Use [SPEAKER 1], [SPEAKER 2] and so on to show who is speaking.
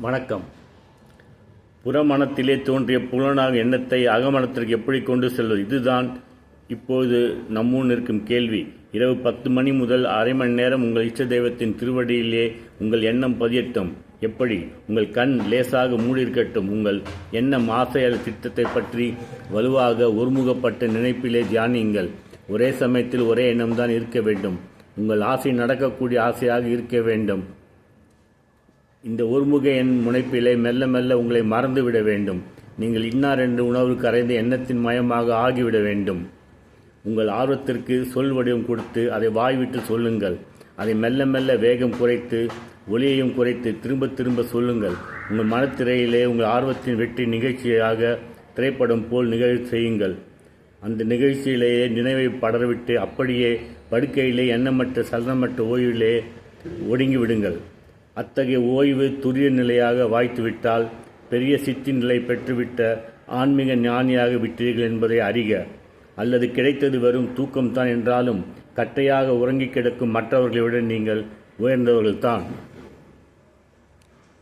[SPEAKER 1] வணக்கம். புறமனத்திலே தோன்றிய புலனாக எண்ணத்தை அகமனத்திற்கு எப்படி கொண்டு செல்வது? இதுதான் இப்போது நம்முன் இருக்கும் கேள்வி. இரவு 10 மணி முதல் அரை மணி நேரம் உங்கள் இஷ்ட தெய்வத்தின் திருவடியிலே உங்கள் எண்ணம் பதியட்டும். எப்படி? உங்கள் கண் லேசாக மூடியிருக்கட்டும். உங்கள் எண்ணம் ஆசை அல்லது திட்டத்தை பற்றி வலுவாக ஒருமுகப்பட்ட நினைப்பிலே தியானியுங்கள். ஒரே சமயத்தில் ஒரே எண்ணம்தான் இருக்க வேண்டும். உங்கள் ஆசை நடக்கக்கூடிய ஆசையாக இருக்க வேண்டும். இந்த ஒருமுக எண் முனைப்பிலே மெல்ல மெல்ல உங்களை மறந்துவிட வேண்டும். நீங்கள் இன்னார் என்று உணர்வு கரைந்த எண்ணத்தின் மயமாக ஆகிவிட வேண்டும். உங்கள் ஆர்வத்திற்கு சொல் வடிவம் கொடுத்து அதை வாய்விட்டு சொல்லுங்கள். அதை மெல்ல மெல்ல வேகம் குறைத்து ஒலியையும் குறைத்து திரும்ப திரும்ப சொல்லுங்கள். உங்கள் மனத்திரையிலே உங்கள் ஆர்வத்தின் வெற்றி நிகழ்ச்சியாக திரைப்படம் போல் நிகழ்ச்சி செய்யுங்கள். அந்த நிகழ்ச்சியிலேயே நினைவை படரவிட்டு அப்படியே படுக்கையிலே எண்ணமற்ற சலனமற்ற ஓய்விலே ஒடுங்கி விடுங்கள். அத்தகைய ஓய்வு துரிய நிலையாக வாய்த்துவிட்டால் பெரிய சித்தி நிலை பெற்றுவிட்ட ஆன்மீக ஞானியாக விட்டீர்கள் என்பதை அறிக. அல்லது கிடைத்தது வெறும் தூக்கம்தான் என்றாலும் கட்டையாக உறங்கி கிடக்கும் மற்றவர்களை விட நீங்கள் உயர்ந்தவர்கள்தான்.